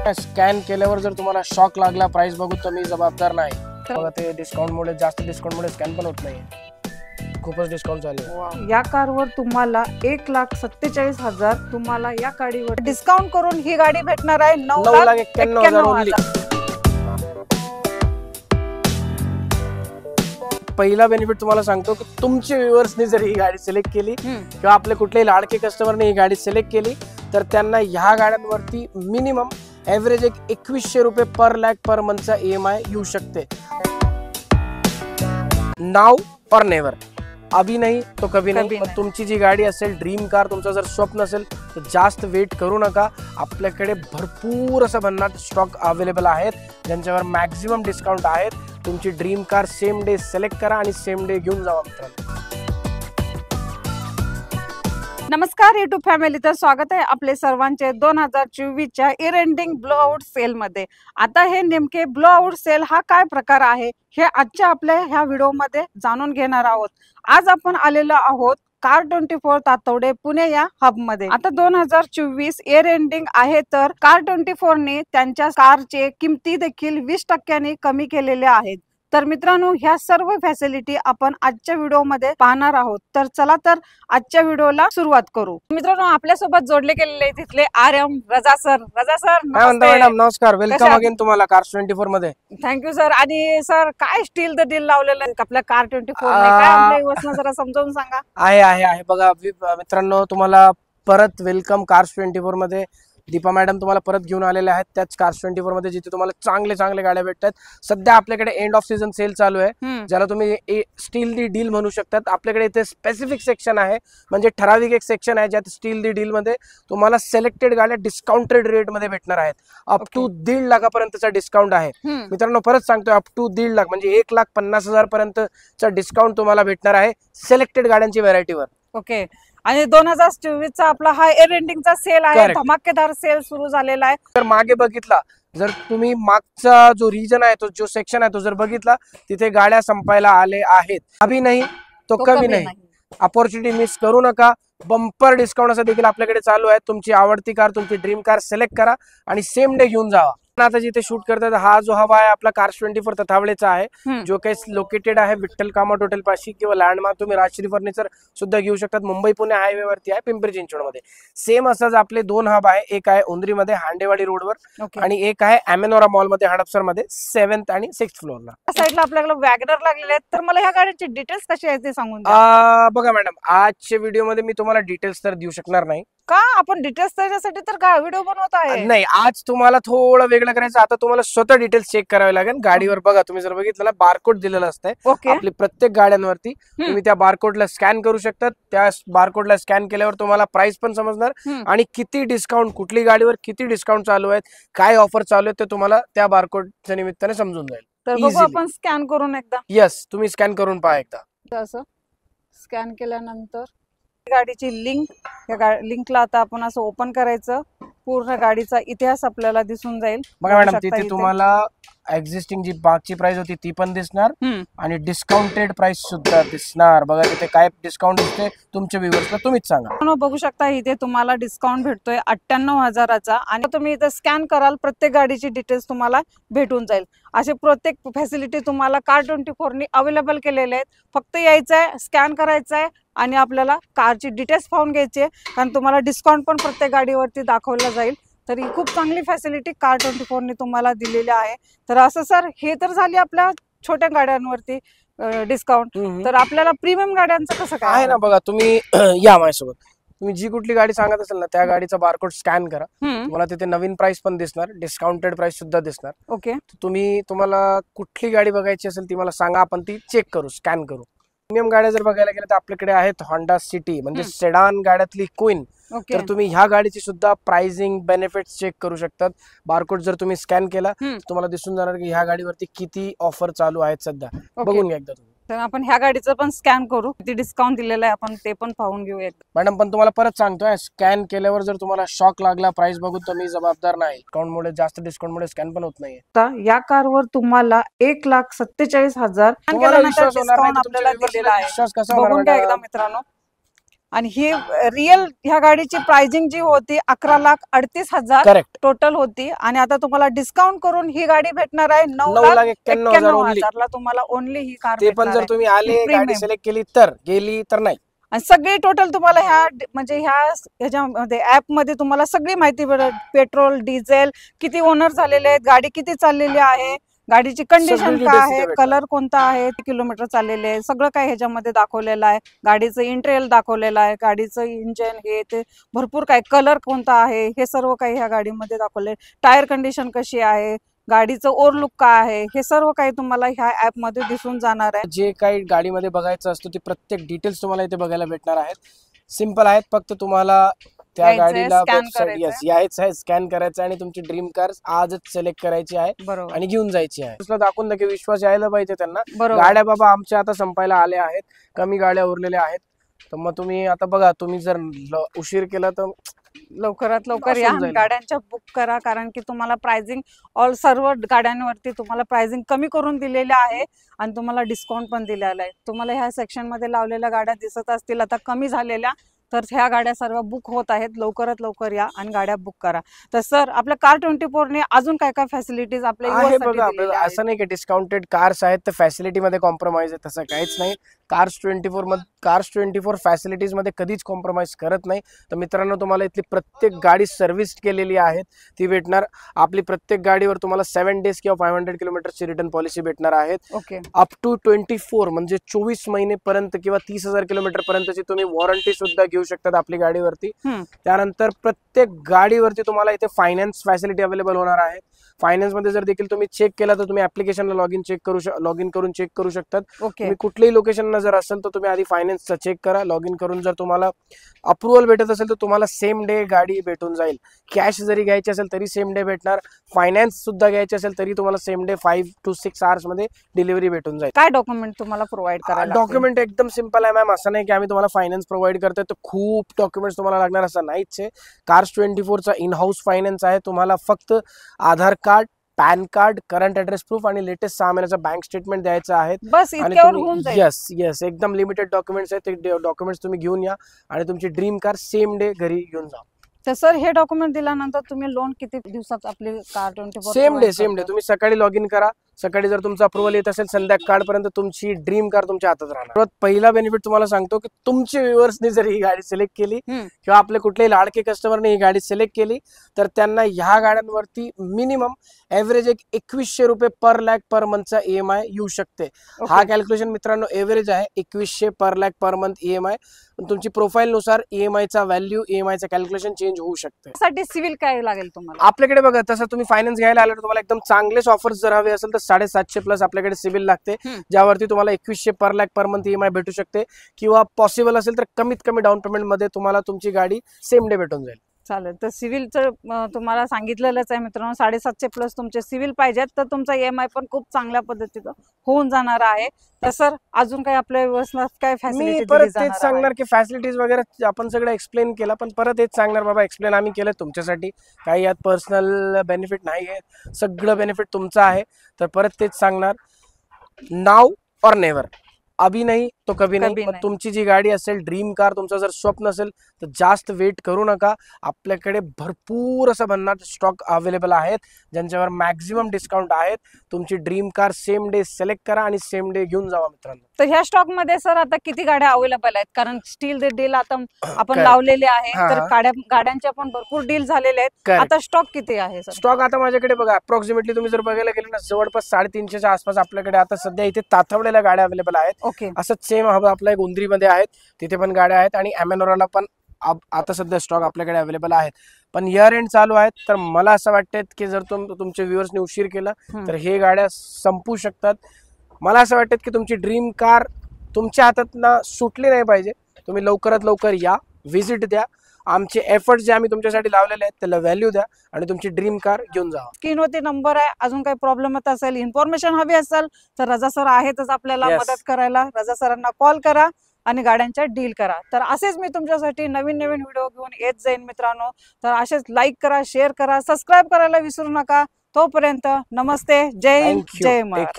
Scan केल्यावर जर तुम्हाला शॉक लागला प्राइस बघू तर मी जबाबदार नाही. बघा ते डिस्काउंट मुळे जास्त डिस्काउंट मुळे स्कॅन पण होत नाही. खूपच डिस्काउंट चालू आहे. या कारवर तुम्हाला 1,47,000 तुम्हाला या गाडीवर डिस्काउंट करून ही गाडी भेटणार आहे 9,91,000 ओनली. पहिला बेनिफिट तुम्हाला सांगतो की तुमचे व्ह्युअर्सनी जर ही गाडी सिलेक्ट केली किंवा आपले कुठलेही लाडके कस्टमरने ही गाडी सिलेक्ट केली तर त्यांना ह्या गाड्यांवरती मिनिमम एव्हरेज 2100 रुपये पर लॅक पर मंथचा EMI येऊ शकते. नाव और नेवर, अभी नहीं तो कभी नाही. पण तुमची जी गाडी असेल, ड्रीम कार तुमचं जर स्वप्न असेल तर जास्त वेट करू नका. आपल्याकडे भरपूर असं भन्नाट स्टॉक अवेलेबल आहेत ज्यांच्यावर मॅक्झिमम डिस्काउंट आहेत. तुमची dream car same day select करा आणि सेम डे घेऊन जावा मित्रांनो. नमस्कार YouTube फॅमिली, तर स्वागत आहे आपले सर्वांचे 2024च्या year ending blow out sale मध्ये. आता हे नेमके ब्लो आउट सेल हा काय प्रकार आहे हे आजच्या आपल्या ह्या व्हिडिओ मध्ये जाणून घेणार आहोत. आज आपण आलेलो आहोत कार24 तातवडे पुणे या हब मध्ये. आता 2024 इयर एंडिंग आहे तर कार24 ने त्यांच्या कारचे किमती देखील 20% कमी केलेले आहेत. तर मित्रांनो, ह्या सर्व फॅसिलिटी आपण आजच्या व्हिडिओ मध्ये पाहणार आहोत. तर चला तर आजच्या व्हिडिओला सुरुवात करू. मित्रांनो, आपल्या सोबत जोडले गेलेले तिथले RM रजा सर. मॅडम नमस्कार, वेलकम अगेन तुम्हाला कार24 मध्ये. Thank you sir. आणि सर, काय स्टील द डील लावलेलं आहे आपल्या कार24 ने, काय आपल्या व्ह्युअर्सना जरा समजावून सांगा. आहे बघा मित्रांनो, तुम्हाला परत वेलकम कार24 मध्ये. दीपा मॅडम तुम्हाला परत घेऊन आलेले आहेत त्याच कार24 मध्ये, जिथे तुम्हाला चांगले गाड्या भेटतात. सध्या आपल्याकडे एंड ऑफ सीझन सेल चालू आहे, ज्याला तुम्ही स्टील दी डील म्हणू शकतात. आपल्याकडे इथे स्पेसिफिक सेक्शन आहे, म्हणजे ठराविक एक सेक्शन आहे ज्यात स्टील दी डील मध्ये तुम्हाला सिलेक्टेड गाड्या डिस्काउंटेड रेट मध्ये भेटणार आहेत. अप टू 1.5 लाखापर्यंतचा डिस्काउंट आहे मित्रांनो. परत सांगतोय, अप टू 1.5 लाख म्हणजे 1,50,000 पर्यंतचा डिस्काउंट तुम्हाला भेटणार आहे सिलेक्टेड गाड्यांची व्हरायटीवर. ओके. आणि 2024चा आपला हा इयर एंडिंगचा सेल आहे, धमाकेदार सेल सुरू झालेला आहे. तर मागे बघितला जर तुम्ही, मागचा जो रिजन आहे, तो जो सेक्शन आहे तो जर बघितला, तिथे गाड्या संपायला आले आहेत. अभी नाही तो कभी नाही. अपॉर्च्युनिटी मिस करू नका. बंपर डिस्काउंट असं देखील आपल्याकडे चालू आहे. तुमची आवडती कार, तुमची ड्रीम कार सिलेक्ट करा आणि सेम डे घेऊन जावा. आता जिथे शूट करतात हा जो हवा आहे आपला कार24 तथावडेचा आहे, जो काही लोकेटेड आहे विठ्ठल कामत हॉटेल पाशी, किंवा लँडमार्क तुम्ही राजश्री फर्निचर सुद्धा घेऊ शकतात. मुंबई पुणे हायवे वरती आहे, पिंपरी चिंचवड मध्ये. सेम असंच आपले 2 हब आहे. एक आहे उंद्री मध्ये हांडेवाडी रोडवर, आणि एक आहे अमेनोरा मॉल मध्ये हडपसर मध्ये 7th आणि 6th फ्लोअरला. साईडला आपल्याकडे वॅगनर लागलेले आहेत. तर मला ह्या गाडीची डिटेल्स कशी आहेत ते सांगून बघा मॅडम, आजच्या व्हिडिओ मध्ये मी तुम्हाला डिटेल्स तर देऊ शकणार नाही. का? आपण डिटेल्स त्याच्यासाठी तर का व्हिडिओ बनवत आहे. नाही, आज तुम्हाला थोडं वेगळं करायचं. आता तुम्हाला स्वतः डिटेल्स चेक करावे लागेल. गाडीवर बघा, तुम्ही जर बघितलं ना, बारकोड दिलेलं असतंय आपली प्रत्येक गाड्यांवरती. तुम्ही त्या बारकोडला स्कॅन करू शकतात. त्या बारकोडला स्कॅन केल्यावर तुम्हाला प्राइस पण समजणार आणि किती डिस्काउंट, कुठली गाडीवर किती डिस्काउंट चालू आहेत, काय ऑफर चालू आहेत, ते तुम्हाला त्या बारकोडच्या निमित्ताने समजून जाईल. तर बघू आपण स्कॅन करून एकदा. येस, तुम्ही स्कॅन करून पहा एकदा. असं स्कॅन केल्यानंतर गाडीची लिंक, या लिंकला आता आपण असं ओपन करायचं. पूर्ण गाडीचा इतिहास आपल्याला दिसून जाईल. बघा मॅडम, तिथे तुम्हाला एक्झिस्टिंग जी मागची प्राइस होती ती पण दिसणार आणि डिस्काउंटेड प्राइस सुद्धा दिसणार. बघा तिथे काय डिस्काउंट दिसते तुमच्या व्ह्युअर्सला तुम्हीच सांगा. बघू शकता इथे तुम्हाला डिस्काउंट भेटतोय 98,000चा. आणि तुम्ही इथे स्कॅन कराल, प्रत्येक गाडीची डिटेल्स तुम्हाला भेटून जाईल. असे प्रत्येक फॅसिलिटी तुम्हाला कार24 ने अवेलेबल केलेले आहेत. फक्त यायचं आहे, स्कॅन करायचं आहे आणि आपल्याला कारची डिटेल्स पाहून घ्यायची आहे, कारण तुम्हाला डिस्काउंट पण प्रत्येक गाडीवरती दाखवला जाईल. तर ही खूप चांगली फॅसिलिटी कार24 ने तुम्हाला दिलेली आहे. तर असं सर, हे तर झाली आपल्या छोट्या गाड्यांवरती डिस्काउंट. तर आपल्याला प्रीमियम गाड्यांचं कसं काय आहे ना, बघा तुम्ही या माझ्यासोबत. तुम्ही जी कुठली गाडी सांगत असेल ना, त्या गाडीचा बारकोड स्कॅन करा. तुम्हाला तिथे नवीन प्राइस पण दिसणार, डिस्काउंटेड प्राइस सुद्धा दिसणार. ओके. तुम्हाला कुठली गाडी बघायची असेल ती मला सांगा, आपण ती चेक करू, स्कॅन करू. प्रीमियम गाड्या जर बघायला गेल्या तर आपल्याकडे आहेत होंडा सिटी, म्हणजे सेडान गाड्यातली क्वीन. तर तुम्ही ह्या गाडीची सुद्धा प्राइसिंग, बेनिफिट्स चेक करू शकतात. बारकोड जर तुम्ही स्कॅन केला तुम्हाला दिसून जाणार की ह्या गाडीवरती किती ऑफर चालू आहेत सध्या. बघून घ्या एकदा तुम्ही. तर आपण ह्या गाडीचं पण स्कॅन करू, किती डिस्काउंट दिलेलं आहे आपण ते पण पाहून घेऊ एकदा. मॅडम, पण तुम्हाला परत सांगतोय, स्कॅन केल्यावर जर तुम्हाला शॉक लागला प्राइस बघू तर मी जबाबदार नाही. डिस्काउंट मुळे, जास्त डिस्काउंट मुळे स्कॅन पण होत नाहीये. आता या कारवर तुम्हाला 1,47,000 विश्वास कसा होणार बघून घ्या एकदा मित्रांनो. आणि ही रिअल ह्या गाडीची प्राइसिंग जी होती 11,38,000 करेक्ट. टोटल होती आणि आता तुम्हाला डिस्काउंट करून ही गाडी भेटणार आहे 9,91,000 ओनली. 9,91,000 ला तुम्हाला ओनली ही कार ते पण भेटणार जर आहे. तुम्ही आले गाडी premium. सिलेक्ट केली तर, गेली तर नाही. आणि सगळी टोटल तुम्हाला म्हणजे ह्याच्यामध्ये ऍप मध्ये तुम्हाला सगळी माहिती भेटेल. पेट्रोल, डिझेल, किती ओनर झालेले आहेत, गाडी किती चाललेली आहे, गाडीची कंडिशन सगळी काय details आहे, तिथे भेटणार. कलर कोणता आहे, किती किलोमीटर चाललेले आहे, सगळं काही ह्याच्यामध्ये दाखवलेलं आहे. गाडीचं इंटेरियर दाखवलेलं आहे, गाडीचं इंजन हे ते भरपूर काय, कलर कोणता आहे, हे सर्व काही ह्या गाडीमध्ये दाखवले. टायर कंडिशन कशी आहे, गाडीचं ओव्हरलुक काय आहे, हे सर्व काही तुम्हाला ह्या ऍप मध्ये दिसून जाणार आहे. जे काही गाडीमध्ये बघायचं असतं ते प्रत्येक डिटेल्स तुम्हाला इथे बघायला भेटणार आहेत. सिंपल आहेत, फक्त तुम्हाला त्या यायचंय, गाडीला scan वेबसाईट करायचंय. यायचं आहे, स्कॅन करायचं आणि तुमची ड्रीम कार आजच सिलेक्ट करायची आहे बरोबर आणि घेऊन जायची आहे. दुसरं दाखवून द्या की विश्वास यायला पाहिजे त्यांना. बरोबर. गाड्या बाबा आमच्या आता संपायला आल्या आहेत, कमी गाड्या उरलेल्या आहेत. तर मग तुम्ही आता बघा, तुम्ही जर उशीर केला तर लवकरात लवकर असून या, जाईल. गाड्यांच्या बुक करा, कारण की तुम्हाला प्राइसिंग सर्व गाड्यांवरती तुम्हाला प्राइसिंग कमी करून दिलेली आहे आणि तुम्हाला डिस्काउंट पण दिलेला आहे. तुम्हाला ह्या सेक्शन मध्ये लावलेल्या गाड्या दिसत असतील आता कमी झालेल्या, तर ह्या गाड्या सर्व बुक होत आहेत. लवकरात लवकर या आणि गाड्या बुक करा. तर सर, आपल्या कार24 ने अजून काय काय फॅसिलिटीज आपल्या आहे युवासाठी बघा. दिलेल्या आपल्याला आहेत? असं नाही की डिस्काउंटेड कार्स आहेत तर फॅसिलिटी मध्ये कॉम्प्रोमाइज आहे, तसं काहीच नाही. कार्स24 फॅसिलिटीज मध्ये कधीच कॉम्प्रोमाइज करत नाही. तर मित्रांनो, तुम्हाला इथली प्रत्येक गाडी सर्व्हिस केलेली आहे ती भेटणार. आपली प्रत्येक गाडीवर तुम्हाला 7 डेज किंवा 500 किलोमीटरची रिटर्न पॉलिसी भेटणार आहेत. ओके. अप टू 24 म्हणजे 24 महिनेपर्यंत किंवा 30,000 किलोमीटर पर्यंतची तुम्ही वॉरंटी सुद्धा घेऊ शकतात आपली गाडीवरती. त्यानंतर प्रत्येक गाडीवरती तुम्हाला इथे फायनान्स फॅसिलिटी अवेलेबल होणार आहे. फायनान्स मध्ये जर देखील तुम्ही चेक केला तर तुम्ही ऍप्लिकेशनला लॉग इन करून चेक करू शकतात. ओके. तुम्ही कुठल्याही लोकेशनला जर असेल तर तुम्ही आधी फायनान्सचा चेक करा. लॉग इन करून जर तुम्हाला अप्रुव्हल भेटत असेल तर तुम्हाला सेम डे गाडी भेटून जाईल. कॅश जरी घ्यायची असेल तरी सेम डे भेटणार. फायनान्स सुद्धा घ्यायची असेल तरी तुम्हाला सेम डे 5 to 6 आवर्स मध्ये डिलिव्हरी भेटून जाईल. काय डॉक्युमेंट तुम्हाला प्रोव्हाइड करायला डॉक्युमेंट एकदम सिंपल आहे मॅम. असं नाही की आम्ही तुम्हाला फायनान्स प्रोव्हाइड करतोय तर खूप डॉक्युमेंट्स तुम्हाला लागणार, असं नाहीच आहे. कार्स24चा इन हाऊस फायनान्स आहे. तुम्हाला फक्त Aadhaar card, PAN card, current address proof आणि लेटेस्ट 6 महिन्याचा बँक स्टेटमेंट द्यायचं आहे. बस आणि इतक्यावर होऊन जाईल. येस एकदम लिमिटेड डॉक्युमेंट्स आहेत. ते डॉक्युमेंट्स तुम्ही घेऊन या आणि तुमची ड्रीम कार सेम डे घरी घेऊन जा. तर सर, हे डॉक्युमेंट दिल्यानंतर तुम्ही लोन किती दिवसात आपली कार24 सेम डे तुम्ही सकाळी लॉग इन करा. सकाळी जर तुमचा अप्रुव्हल येत असेल संध्याकाळपर्यंत तुमची ड्रीम कार तुमच्या हातात राहणार. सर्वात पहिला बेनिफिट तुम्हाला सांगतो की तुमच्या व्ह्युअर्सनी जर ही गाडी सिलेक्ट केली किंवा आपले कुठलेही लाडके कस्टमरने ही गाडी सिलेक्ट केली तर त्यांना ह्या गाड्यांवरती मिनिमम एव्हरेज 2100 रुपये पर लॅक पर मंथचा EMI येऊ शकते. हा कॅल्क्युलेशन मित्रांनो एव्हरेज आहे. 2100 पर लॅक पर मंथ EMI. तुमची प्रोफाईल नुसार EMI चा व्हॅल्यू, EMI चा कॅल्क्युलेशन चेंज होऊ शकते. साठी सिव्हिल काय लागेल तुम्हाला? आपल्याकडे बघा, तसं तुम्ही फायनान्स घ्यायला आलं तर तुम्हाला एकदम चांगलेच ऑफर्स जर हवे असेल तर 750 प्लस आपल्याकडे सिव्हिल लागते, ज्यावरती तुम्हाला 2100 पर लॅक पर मंथ EMI भेटू शकते. किंवा पॉसिबल असेल तर कमीत कमी डाऊन पेमेंट मध्ये तुम्हाला तुमची गाडी सेम डे भेटून जाईल. चालेल. तर सिव्हिलचं तुम्हाला सांगितलेलंच आहे मित्रांनो, 750 प्लस तुमचे सिव्हिल पाहिजेत तर तुमचा EMI पण खूप चांगल्या पद्धतीनं होऊन जाणार आहे. तर सर, अजून काही आपल्या व्यवस्था काय मी फॅसिलिटी परत तेच सांगणार की फॅसिलिटीज वगैरे आपण सगळं एक्सप्लेन केलं, पण परत तेच सांगणार बाबा, एक्सप्लेन आम्ही केलं तुमच्यासाठी. काही यात पर्सनल बेनिफिट नाही आहे, सगळं बेनिफिट तुमचं आहे. तर परत तेच सांगणार, नाव और नेवर. अभी नाही तो कभी नाही. पण तुमची जी गाडी असेल, ड्रीम कार, तुमचं जर स्वप्न असेल तर जास्त वेट करू नका. आपल्याकडे भरपूर असं भन्नाट स्टॉक अवेलेबल आहेत ज्यांच्यावर मॅक्झिमम डिस्काउंट आहेत. तुमची dream car same day select करा आणि सेम डे घेऊन जावा मित्रांनो. तर ह्या स्टॉक मध्ये सर आता किती गाड्या अवेलेबल आहेत? कारण स्टील डील आता आपण लावलेले आहे, तर गाड्यांच्या पण भरपूर डील झालेले आहेत. आता स्टॉक किती आहे सर? स्टॉक आता माझ्याकडे बघा, अप्रॉक्सिमेटली तुम्ही जर बघायला गेले ना, जवळपास 350च्या आसपास आपल्याकडे आता सध्या इथे ताथवलेल्या गाड्या अवेलेबल आहेत. असंच सेम आपल्या एक उंदरीमध्ये आहेत, तिथे पण गाड्या आहेत आणि अमेनोराला पण आता सध्या स्टॉक आपल्याकडे अवेलेबल आहेत. पण इयर एंड चालू आहेत, तर मला असं वाटतं की जर तुमच्या व्ह्युअर्सने उशीर केला तर हे गाड्या संपू शकतात. मला असं वाटतं की तुमची ड्रीम कार तुमच्या हातातनं सुटली नाही पाहिजे. तुम्ही लवकरात लवकर या, व्हिजिट द्या. आमचे एफर्ट्स जे आम्ही तुमच्यासाठी लावलेले आहेत त्याला व्हॅल्यू द्या आणि तुमची ड्रीम कार घेऊन जा. स्क्रीनवरती नंबर आहे. अजून काही प्रॉब्लेम येत असेल, इन्फॉर्मेशन हवी असेल तर रजा सर आहेतच आपल्याला मदत करायला. रजा सरांना कॉल करा आणि गाड्यांच्या डील करा. तर असेच मी तुमच्यासाठी नवीन नवीन व्हिडिओ घेऊन येत जाईन मित्रांनो. तर असेच लाईक करा, शेअर करा, सबस्क्राईब करायला विसरू नका. तोपर्यंत नमस्ते, जय हिंद, जय महाराष्ट्र.